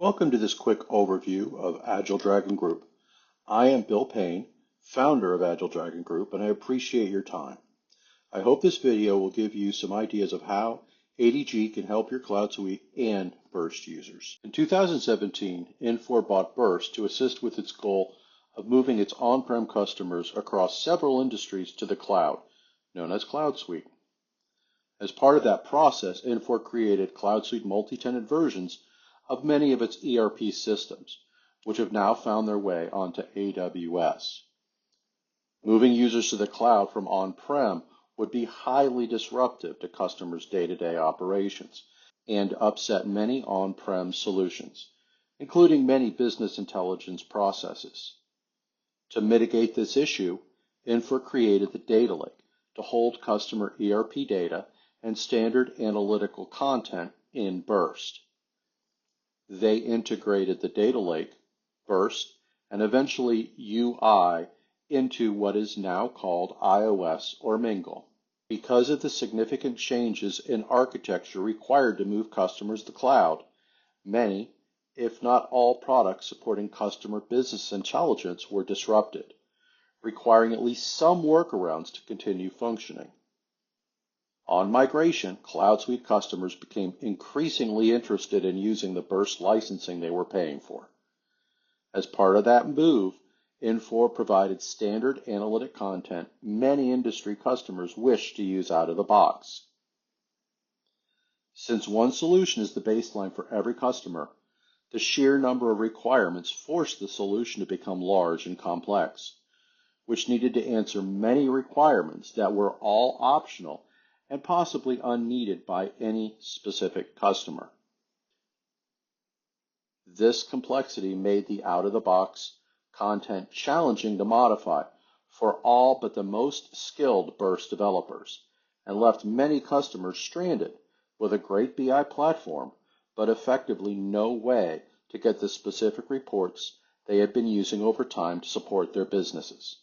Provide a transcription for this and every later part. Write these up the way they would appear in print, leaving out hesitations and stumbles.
Welcome to this quick overview of Agile Dragon Group. I am Bill Payne, founder of Agile Dragon Group, and I appreciate your time. I hope this video will give you some ideas of how ADG can help your Cloud Suite and Birst users. In 2017, Infor bought Birst to assist with its goal of moving its on-prem customers across several industries to the cloud, known as Cloud Suite. As part of that process, Infor created Cloud Suite multi-tenant versions of many of its ERP systems, which have now found their way onto AWS. Moving users to the cloud from on-prem would be highly disruptive to customers' day-to-day operations and upset many on-prem solutions, including many business intelligence processes. To mitigate this issue, Infor created the data lake to hold customer ERP data and standard analytical content in Birst. They integrated the data lake, Birst, and eventually UI into what is now called iOS or Mingle. Because of the significant changes in architecture required to move customers to the cloud, many, if not all, products supporting customer business intelligence were disrupted, requiring at least some workarounds to continue functioning. On migration, Cloud Suite customers became increasingly interested in using the Birst licensing they were paying for. As part of that move, Infor provided standard analytic content many industry customers wish to use out of the box. Since one solution is the baseline for every customer, the sheer number of requirements forced the solution to become large and complex, which needed to answer many requirements that were all optional and possibly unneeded by any specific customer. This complexity made the out-of-the-box content challenging to modify for all but the most skilled Birst developers, and left many customers stranded with a great BI platform, but effectively no way to get the specific reports they had been using over time to support their businesses.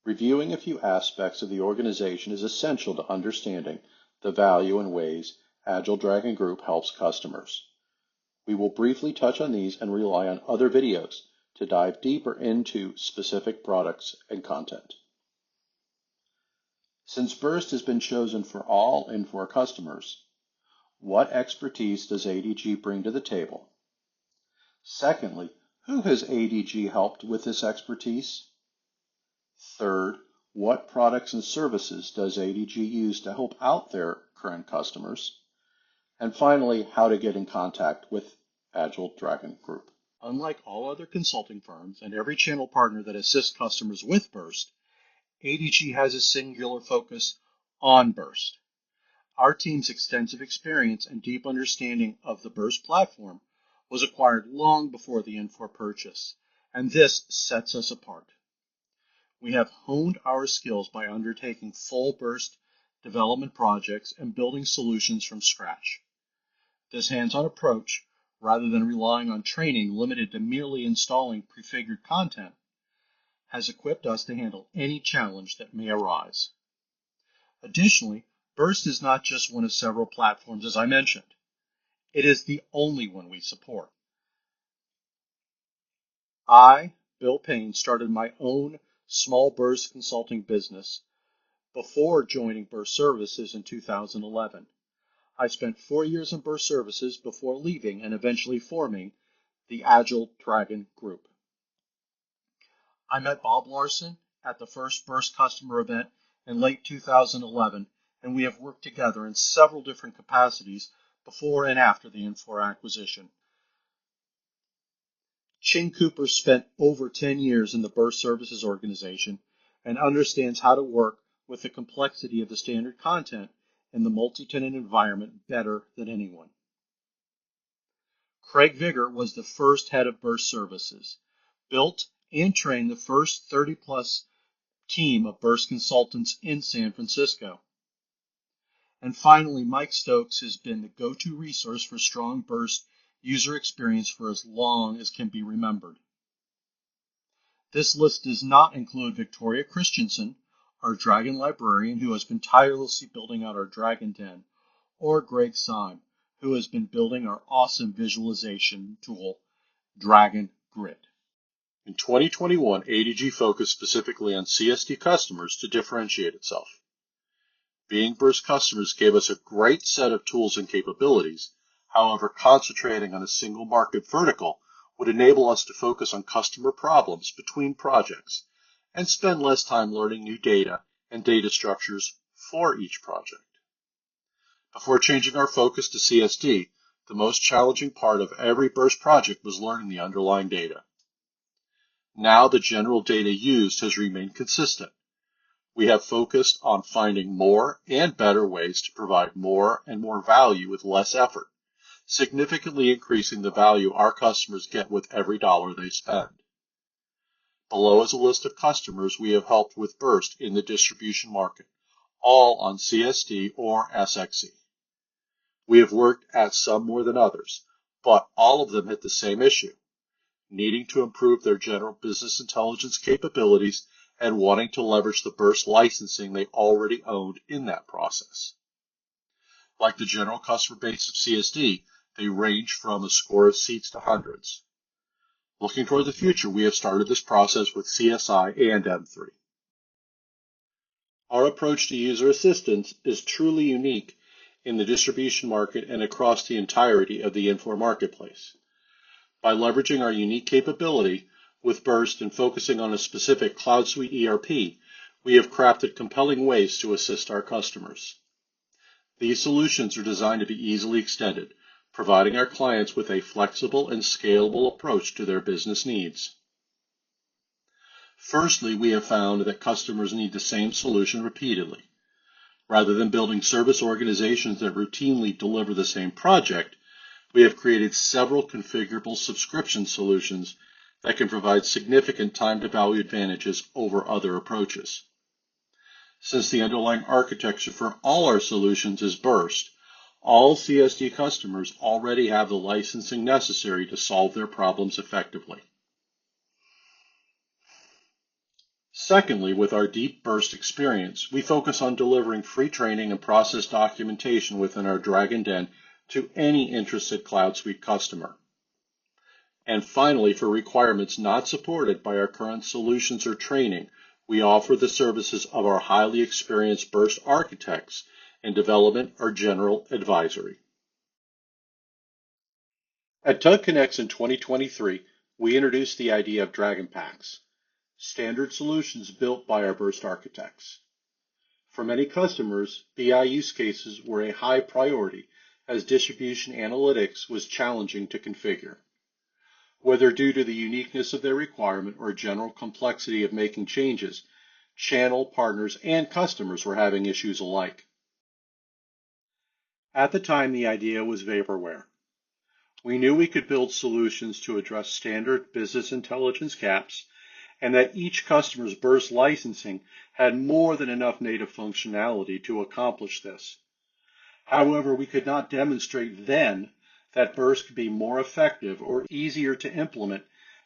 Reviewing a few aspects of the organization is essential to understanding the value and ways Agile Dragon Group helps customers. We will briefly touch on these and rely on other videos to dive deeper into specific products and content. Since Birst has been chosen for all Infor customers, what expertise does ADG bring to the table? Secondly, who has ADG helped with this expertise? Third, what products and services does ADG use to help out their current customers? And finally, how to get in contact with Agile Dragon Group. Unlike all other consulting firms and every channel partner that assists customers with Birst, ADG has a singular focus on Birst. Our team's extensive experience and deep understanding of the Birst platform was acquired long before the Infor purchase, and this sets us apart. We have honed our skills by undertaking full Birst development projects and building solutions from scratch. This hands-on approach, rather than relying on training limited to merely installing prefigured content, has equipped us to handle any challenge that may arise. Additionally, Birst is not just one of several platforms, as I mentioned. It is the only one we support. I, Bill Payne, started my own small Birst consulting business before joining Birst Services in 2011. I spent 4 years in Birst Services before leaving and eventually forming the Agile Dragon Group. I met Bob Larson at the first Birst customer event in late 2011, and we have worked together in several different capacities before and after the Infor acquisition. Chin Cooper spent over 10 years in the Birst Services organization and understands how to work with the complexity of the standard content in the multi-tenant environment better than anyone. Craig Vigor was the first head of Birst Services, built and trained the first 30-plus team of Birst consultants in San Francisco. And finally, Mike Stokes has been the go-to resource for strong Birst user experience for as long as can be remembered. This list does not include Victoria Christensen, our Dragon librarian who has been tirelessly building out our Dragon Den, or Greg Syme, who has been building our awesome visualization tool Dragon Grid. In 2021, ADG focused specifically on CSD customers to differentiate itself. Being Birst customers gave us a great set of tools and capabilities. However, concentrating on a single market vertical would enable us to focus on customer problems between projects and spend less time learning new data and data structures for each project. Before changing our focus to CSD, the most challenging part of every Birst project was learning the underlying data. Now the general data used has remained consistent. We have focused on finding more and better ways to provide more and more value with less effort, significantly increasing the value our customers get with every dollar they spend. Below is a list of customers we have helped with Birst in the distribution market, all on CSD or SXE. We have worked at some more than others, but all of them hit the same issue: needing to improve their general business intelligence capabilities and wanting to leverage the Birst licensing they already owned in that process. Like the general customer base of CSD, they range from a score of seats to hundreds. Looking toward the future, we have started this process with CSI and M3. Our approach to user assistance is truly unique in the distribution market and across the entirety of the Infor marketplace. By leveraging our unique capability with Birst and focusing on a specific Cloud Suite ERP, we have crafted compelling ways to assist our customers. These solutions are designed to be easily extended, providing our clients with a flexible and scalable approach to their business needs. Firstly, we have found that customers need the same solution repeatedly. Rather than building service organizations that routinely deliver the same project, we have created several configurable subscription solutions that can provide significant time-to-value advantages over other approaches. Since the underlying architecture for all our solutions is Birst, all CSD customers already have the licensing necessary to solve their problems effectively. Secondly, with our deep Birst experience, we focus on delivering free training and process documentation within our Dragon Den to any interested Cloud Suite customer. And finally, for requirements not supported by our current solutions or training, we offer the services of our highly experienced Birst architects in development or general advisory. At Tug Connects in 2023, we introduced the idea of Dragon Packs, standard solutions built by our Birst architects. For many customers, BI use cases were a high priority as distribution analytics was challenging to configure. Whether due to the uniqueness of their requirement or general complexity of making changes, channel partners and customers were having issues alike. At the time, the idea was vaporware. We knew we could build solutions to address standard business intelligence gaps, and that each customer's Birst licensing had more than enough native functionality to accomplish this. However, we could not demonstrate then that Birst could be more effective or easier to implement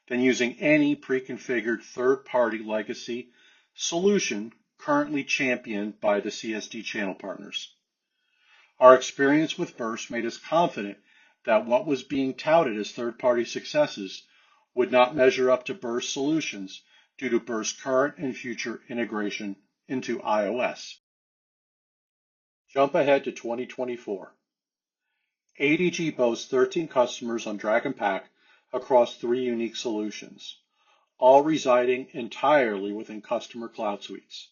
than using any pre-configured third-party legacy solution currently championed by the CSD channel partners. Our experience with Birst made us confident that what was being touted as third-party successes would not measure up to Birst solutions due to Birst's current and future integration into iOS. Jump ahead to 2024. ADG boasts 13 customers on Dragon Pack across 3 unique solutions, all residing entirely within customer cloud suites.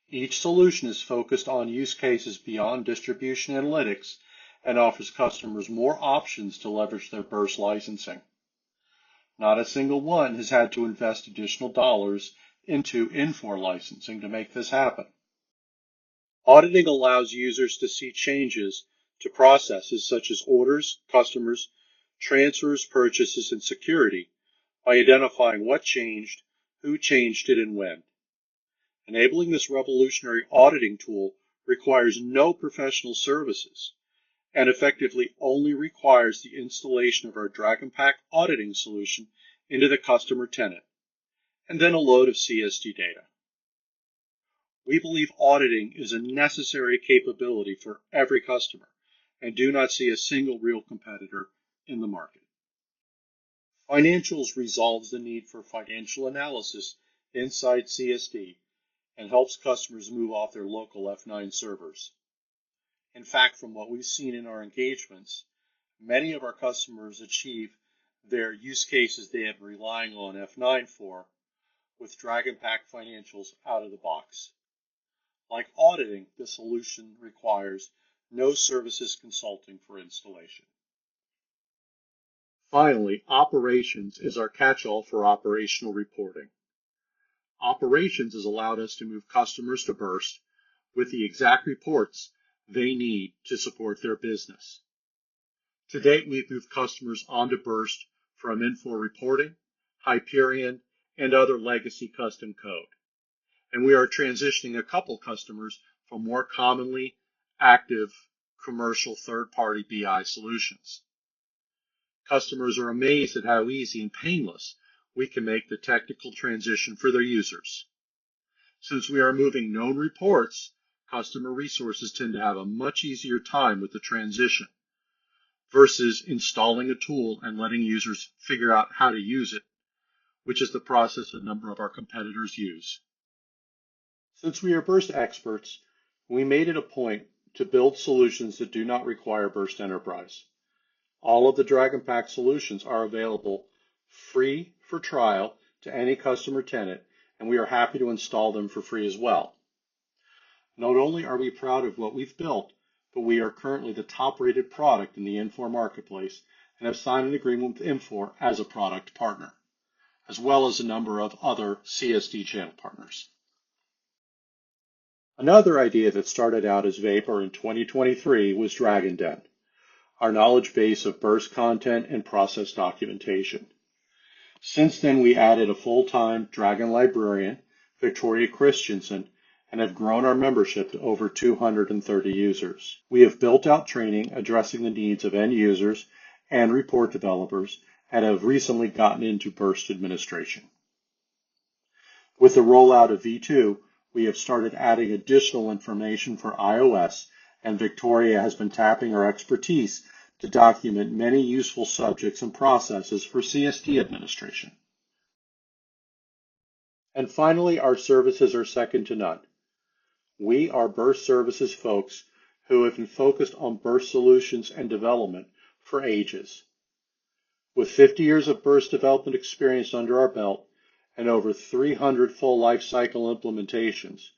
Each solution is focused on use cases beyond distribution analytics and offers customers more options to leverage their Birst licensing. Not a single one has had to invest additional dollars into Infor licensing to make this happen. Auditing allows users to see changes to processes such as orders, customers, transfers, purchases, and security by identifying what changed, who changed it, and when. Enabling this revolutionary auditing tool requires no professional services and effectively only requires the installation of our Dragon Pack auditing solution into the customer tenant, and then a load of CSD data. We believe auditing is a necessary capability for every customer and do not see a single real competitor in the market. Financials resolves the need for financial analysis inside CSD and helps customers move off their local F9 servers. In fact, from what we've seen in our engagements, many of our customers achieve their use cases they have been relying on F9 for with DragonPack Financials out of the box. Like auditing, the solution requires no services consulting for installation. Finally, operations is our catch-all for operational reporting. Operations has allowed us to move customers to Birst with the exact reports they need to support their business. To date, we've moved customers onto Birst from Infor reporting, Hyperion, and other legacy custom code. And we are transitioning a couple customers from more commonly active commercial third-party BI solutions. Customers are amazed at how easy and painless we can make the technical transition for their users. Since we are moving known reports, customer resources tend to have a much easier time with the transition versus installing a tool and letting users figure out how to use it, which is the process a number of our competitors use. Since we are Birst experts, we made it a point to build solutions that do not require Birst Enterprise. All of the DragonPack solutions are available free for trial to any customer tenant, and we are happy to install them for free as well. Not only are we proud of what we've built, but we are currently the top-rated product in the Infor marketplace and have signed an agreement with Infor as a product partner, as well as a number of other CSD channel partners. Another idea that started out as Vapor in 2023 was Dragon Den, our knowledge base of Birst content and process documentation. Since then, we added a full-time Dragon librarian, Victoria Christensen, and have grown our membership to over 230 users. We have built out training addressing the needs of end users and report developers and have recently gotten into Birst administration. With the rollout of V2, we have started adding additional information for iOS, and Victoria has been tapping her expertise to document many useful subjects and processes for CSD administration. And finally, our services are second to none. We are Birst Services folks who have been focused on Birst solutions and development for ages. With 50 years of Birst development experience under our belt and over 300 full lifecycle implementations,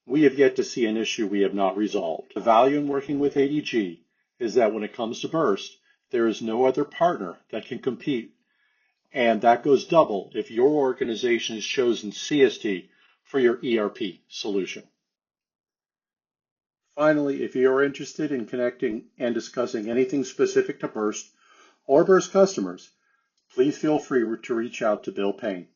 we have yet to see an issue we have not resolved. The value in working with ADG is that when it comes to Birst, there is no other partner that can compete, and that goes double if your organization has chosen CSD for your ERP solution. Finally, if you are interested in connecting and discussing anything specific to Birst or Birst customers, please feel free to reach out to Bill Payne.